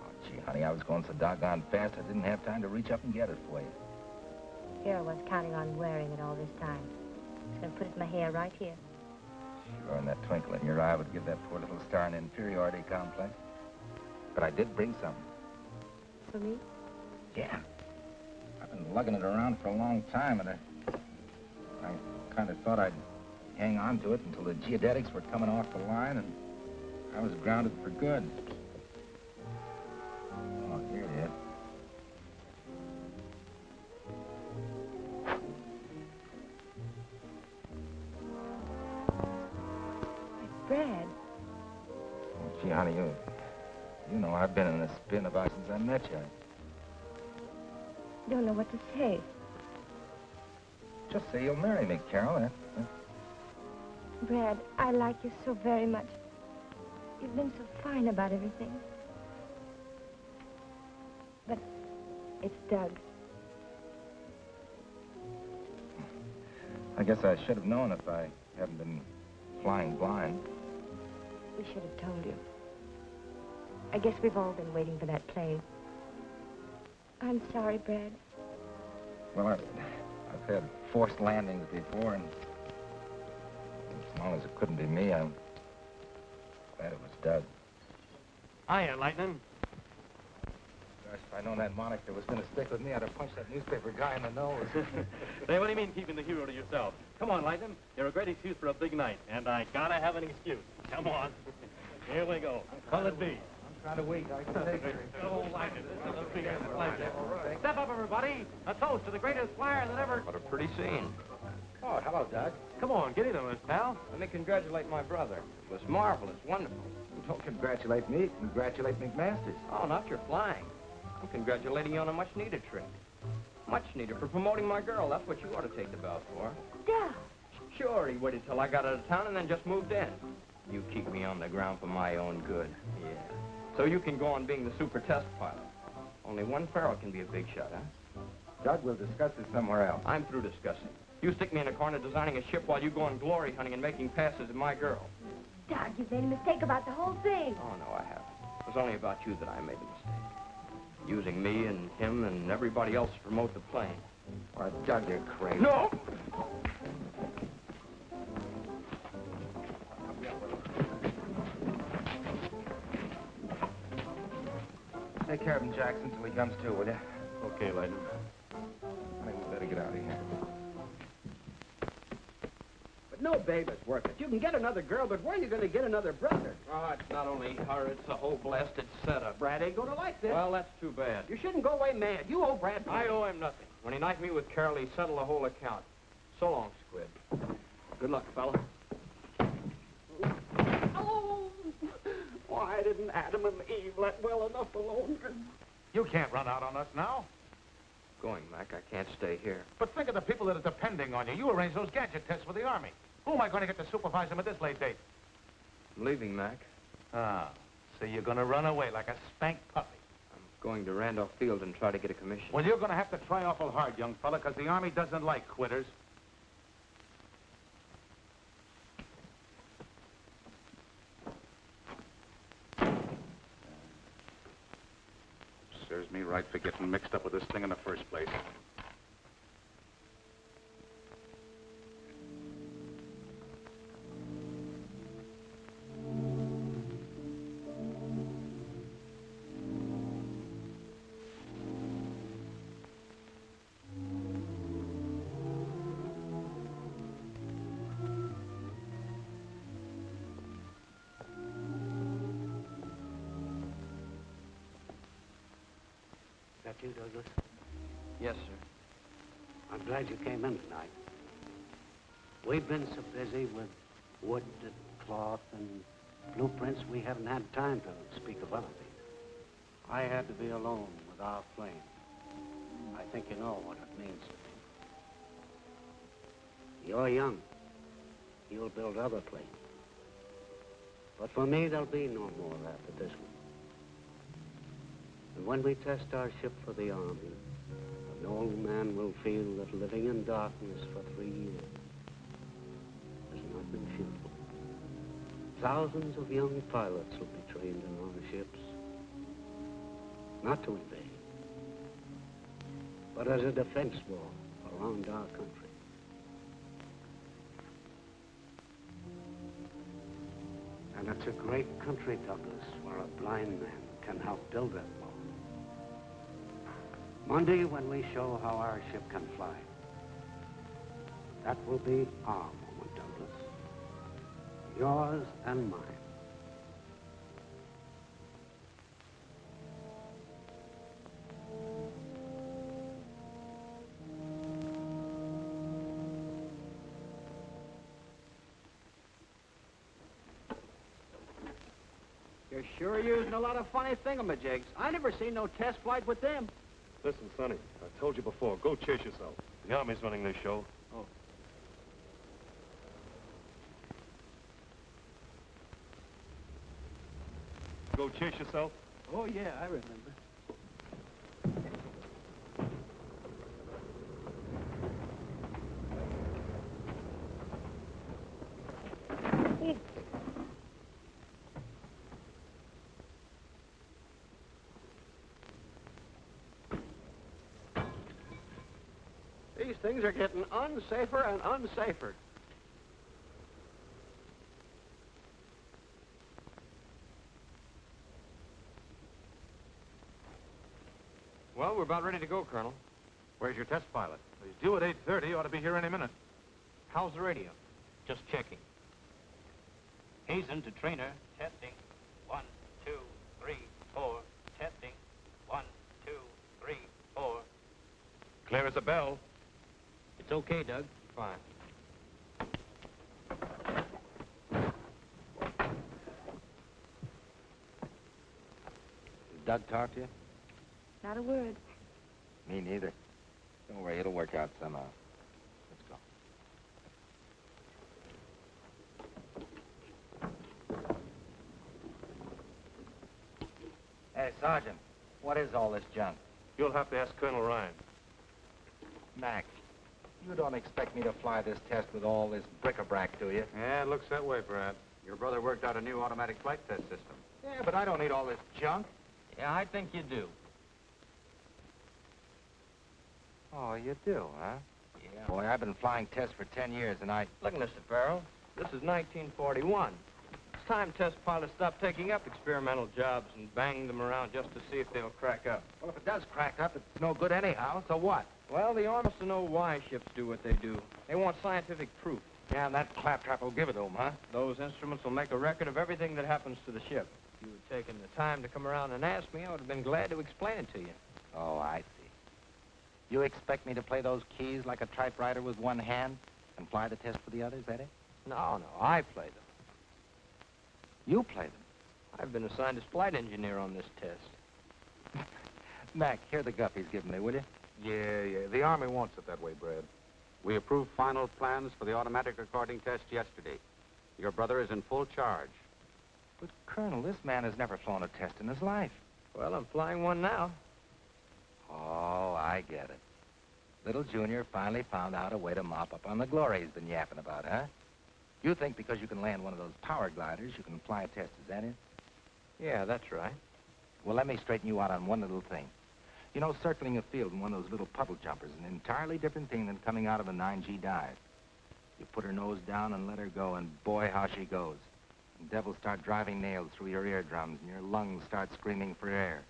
Oh, gee, honey, I was going so doggone fast, I didn't have time to reach up and get it for you. Here I was counting on wearing it all this time. I was going to put it in my hair right here. Sure, and that twinkle in your eye would give that poor little star an inferiority complex. But I did bring something. For me? Yeah. I've been lugging it around for a long time, and I kind of thought I'd hang on to it until the geodetics were coming off the line, and I was grounded for good. Oh, here it is. Brad. Oh, gee, honey, you know I've been in this spin about since I met you. I don't know what to say. Just say you'll marry me, Carol. Brad, I like you so very much. You've been so fine about everything. But it's Doug. I guess I should have known if I hadn't been flying blind. We should have told you. I guess we've all been waiting for that plane. I'm sorry, Brad. Well, I've had forced landings before, and as long as it couldn't be me, I'm glad it was Doug. Hiya, Lightning. Gosh, if I'd known that moniker was going to stick with me, I'd have punched that newspaper guy in the nose. Hey, what do you mean keeping the hero to yourself? Come on, Lightning. You're a great excuse for a big night, and I gotta have an excuse. Come on. Here we go. Will it be? I'm kind of weak. I can take it. Oh, Lightning, this is a big pleasure. Step up, everybody. A toast to the greatest flyer that ever... What a pretty scene. Oh, hello, Doug. Come on, get into it, pal. Let me congratulate my brother. It was marvelous, wonderful. Don't congratulate me. Congratulate McMasters. Oh, not your flying. I'm congratulating you on a much-needed trip. Much needed for promoting my girl. That's what you ought to take the bow for. Doug! Sure, he waited till I got out of town and then just moved in. You keep me on the ground for my own good. Yeah. So you can go on being the super test pilot. Only one Farrell can be a big shot, huh? Doug, we'll discuss this somewhere else. I'm through discussing. You stick me in a corner designing a ship while you go on glory hunting and making passes at my girl. Doug, you've made a mistake about the whole thing. Oh, no, I haven't. It was only about you that I made the mistake. Using me and him and everybody else to promote the plane. Why, Doug, you're crazy. No! Take care of him, Jackson, till he comes to, will you? Okay, Lightning. I think we better get out of here. But no babe is worth it. You can get another girl, but where are you going to get another brother? Oh, it's not only her, it's the whole blasted setup. Brad ain't going to like this. Well, that's too bad. You shouldn't go away mad. You owe Brad I owe him nothing. When he knifed me with Carol, he settled the whole account. So long, Squid. Good luck, fella. Oh, why didn't Adam and Eve let well enough alone? You can't run out on us now. Going, Mac. I can't stay here. But think of the people that are depending on you. You arranged those gadget tests for the Army. Who am I going to get to supervise them at this late date? I'm leaving, Mac. Ah, so you're going to run away like a spanked puppy. I'm going to Randolph Field and try to get a commission. Well, you're going to have to try awful hard, young fella, because the Army doesn't like quitters. Serves me right for getting mixed up with this thing in the first place. That you, Douglas? Yes, sir. I'm glad you came in tonight. We've been so busy with wood and cloth and blueprints, we haven't had time to speak of other things. I had to be alone with our plane. I think you know what it means. You're young. You'll build other planes. But for me, there'll be no more after this one. And when we test our ship for the Army, an old man will feel that living in darkness for 3 years has not been futile. Thousands of young pilots will be trained in our ships, not to invade, but as a defense wall around our country. And it's a great country, Douglas, where a blind man can help build that wall. Monday, when we show how our ship can fly, that will be our moment, Douglas. Yours and mine. You're sure using a lot of funny thingamajigs. I never seen no test flight with them. Listen, Sonny, I told you before, go chase yourself. The Army's running this show. Oh. Go chase yourself? Oh, yeah, I remember. These things are getting unsafer and unsafer. Well, we're about ready to go, Colonel. Where's your test pilot? He's due at 8:30. Ought to be here any minute. How's the radio? Just checking. Hazen to trainer. Testing. 1, 2, 3, 4. Testing. 1, 2, 3, 4. Clear as a bell. It's okay, Doug. Fine. Did Doug talk to you? Not a word. Me neither. Don't worry, it'll work out somehow. Let's go. Hey, Sergeant, what is all this junk? You'll have to ask Colonel Ryan. Mac, you don't expect me to fly this test with all this bric-a-brac, do you? Yeah, it looks that way, Brad. Your brother worked out a new automatic flight test system. Yeah, but I don't need all this junk. Yeah, I think you do. Oh, you do, huh? Yeah. Boy, I've been flying tests for 10 years, and I... Look, Mr. Farrell, this is 1941. It's time test pilots stop taking up experimental jobs and bang them around just to see if they'll crack up. Well, if it does crack up, it's no good anyhow, so what? Well, the Army wants to know why ships do what they do. They want scientific proof. Yeah, and that claptrap will give it to them, huh? Those instruments will make a record of everything that happens to the ship. If you had taken the time to come around and ask me, I would have been glad to explain it to you. Oh, I see. You expect me to play those keys like a typewriter with one hand and fly the test for the others, Eddie? No, I play them. You play them? I've been assigned as flight engineer on this test. Mac, hear the guff he's giving me, will you? Yeah. The Army wants it that way, Brad. We approved final plans for the automatic recording test yesterday. Your brother is in full charge. But, Colonel, this man has never flown a test in his life. Well, I'm flying one now. Oh, I get it. Little Junior finally found out a way to mop up on the glory he's been yapping about, huh? You think because you can land one of those power gliders, you can fly a test, is that it? Yeah, that's right. Well, let me straighten you out on one little thing. You know, circling a field in one of those little puddle jumpers is an entirely different thing than coming out of a 9G dive. You put her nose down and let her go, and boy, how she goes. And devils start driving nails through your eardrums, and your lungs start screaming for air.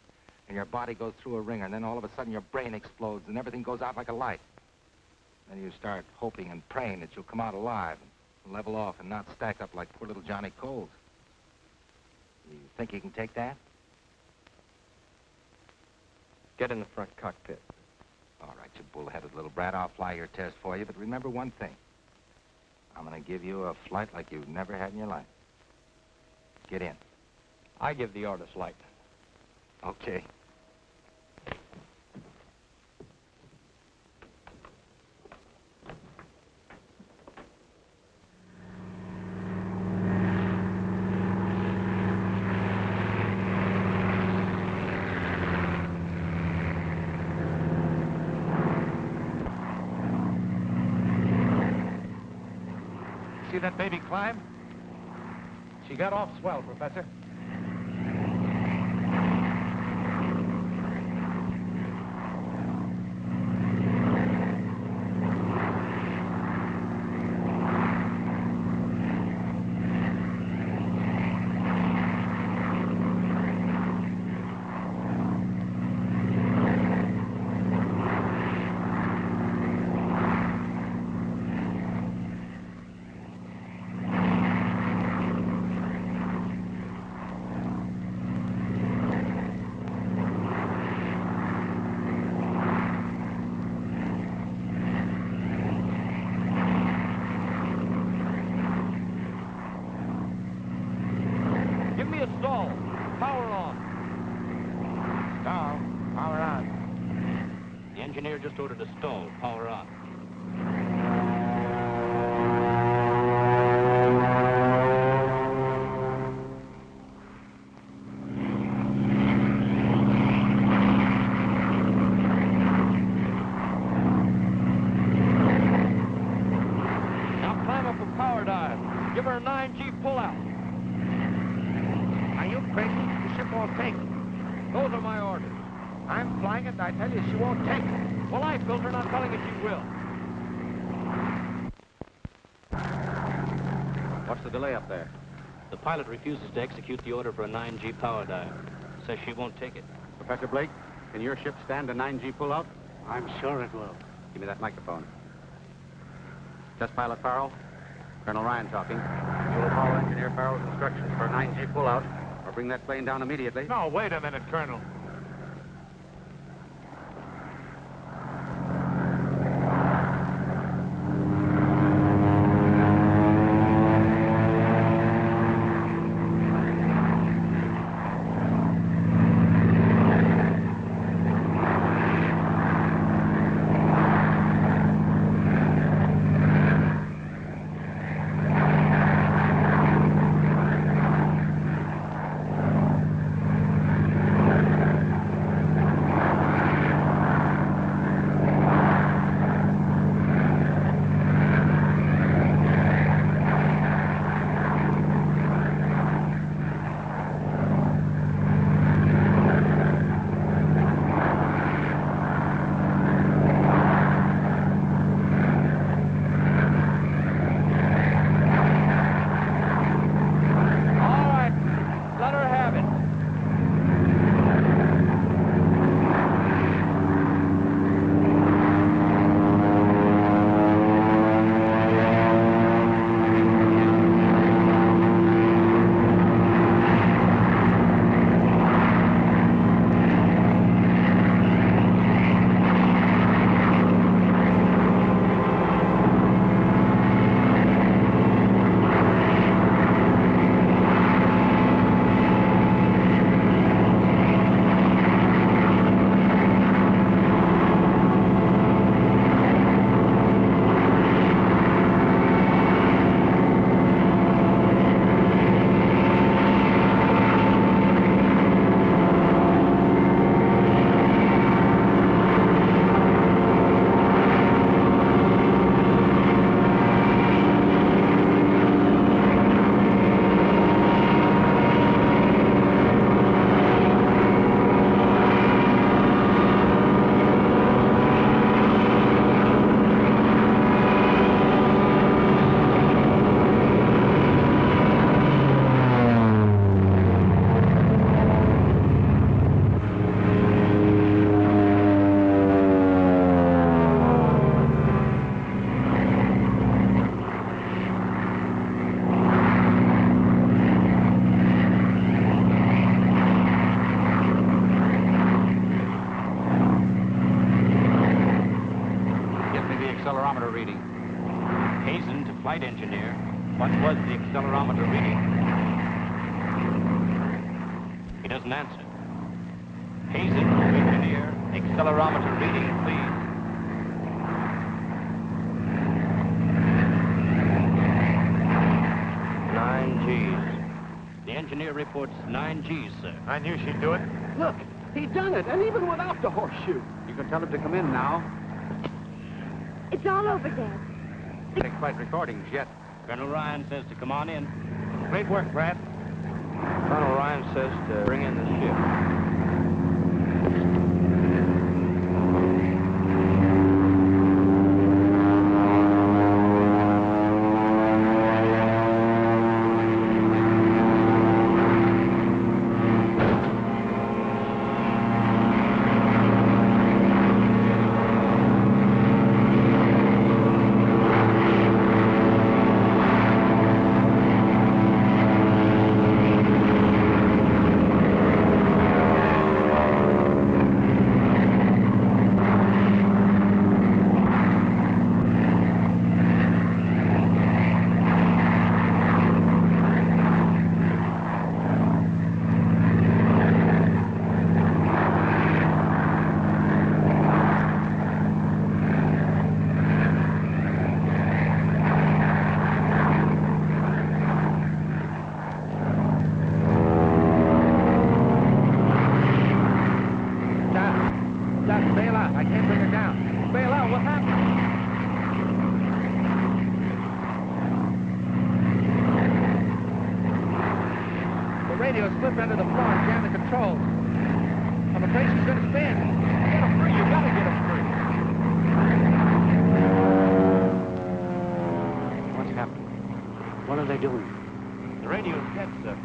And your body goes through a ringer, and then all of a sudden your brain explodes, and everything goes out like a light. Then you start hoping and praying that you'll come out alive and level off and not stack up like poor little Johnny Coles. You think you can take that? Get in the front cockpit. All right, you bull-headed little brat. I'll fly your test for you, but remember one thing. I'm going to give you a flight like you've never had in your life. Get in. I give the orders, Light. Okay. climb? She got off swell, Professor. Just ordered a stall. Power on. Now climb up a power dive. Give her a 9G pull-out. Are you crazy? The ship won't take it. Those are my orders. I'm flying it, and I tell you, she won't take it. Well, I built her, not telling you she will. What's the delay up there? The pilot refuses to execute the order for a 9G power dive. Says she won't take it. Professor Blake, can your ship stand a 9G pull-out? I'm sure it will. Give me that microphone. Test pilot Farrell. Colonel Ryan talking. You will follow Engineer Farrell's instructions for a 9G pull-out, or bring that plane down immediately. No, wait a minute, Colonel. Flight engineer, what was the accelerometer reading? He doesn't answer. Hazen, engineer, accelerometer reading, please. The engineer reports 9 Gs, sir. I knew she'd do it. Look, he done it, and even without the horseshoe. You can tell him to come in now. It's all over, Dad. Take flight recordings yet. Colonel Ryan says to come on in. Great work, Brad. Colonel Ryan says to bring in the ship. Slip under the floor and jam the controls. I'm afraid she's going to spin. Get them free. You got to get them free. What's happening? What are they doing? The radio's dead, sir.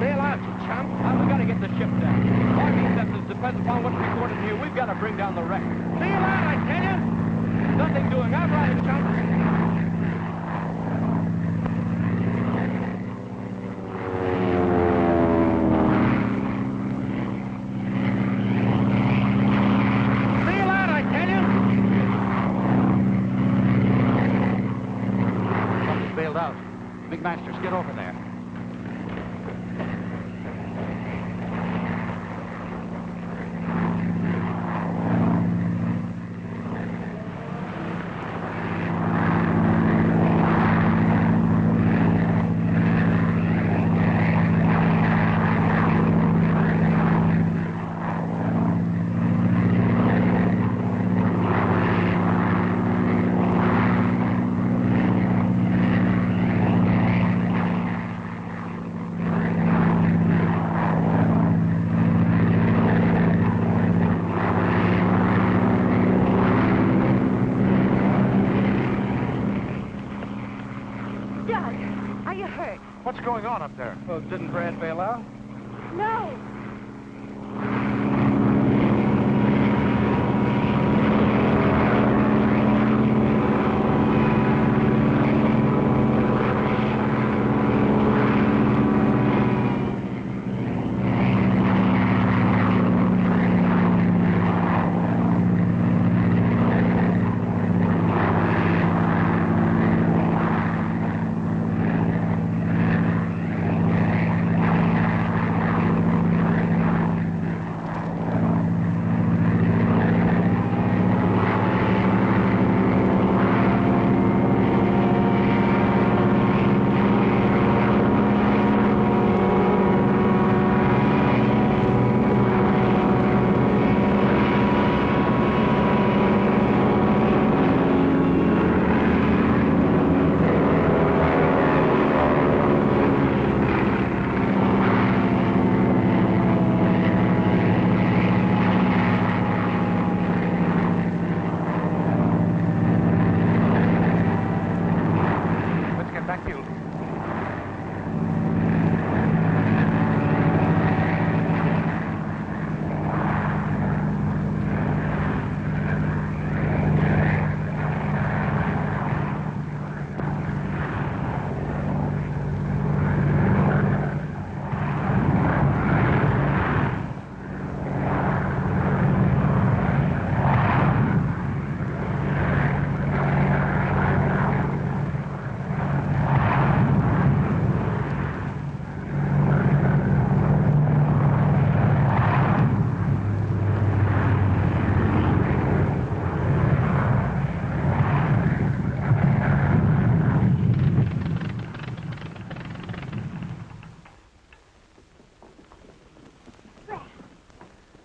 Bail out, you chump. We got to get the ship down. Army acceptance depends upon what's recorded here. We've got to bring down the wreck. Bail out, I tell you. Nothing doing. I'm right, chump. Big Masters, get over there. What's going on up there? Well, didn't Brad bail out? No.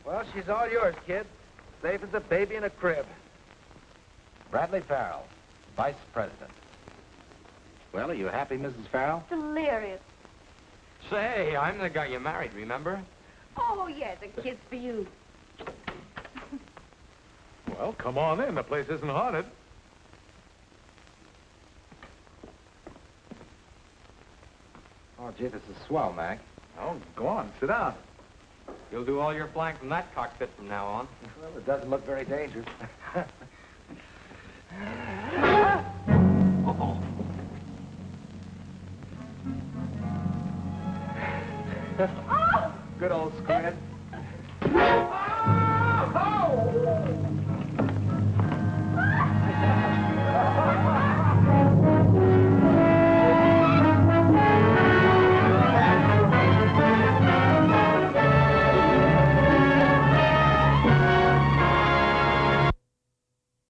Well, she's all yours, kid. Safe as a baby in a crib. Bradley Farrell, Vice President. Well, are you happy, Mrs. Farrell? Delirious. Say, I'm the guy you married, remember? Oh, yes, a kiss for you. Well, come on in. The place isn't haunted. Oh, gee, this is swell, Mac. Oh, go on, sit down. You'll do all your flying from that cockpit from now on. Well, it doesn't look very dangerous. Uh-oh. Good old squid. Oh!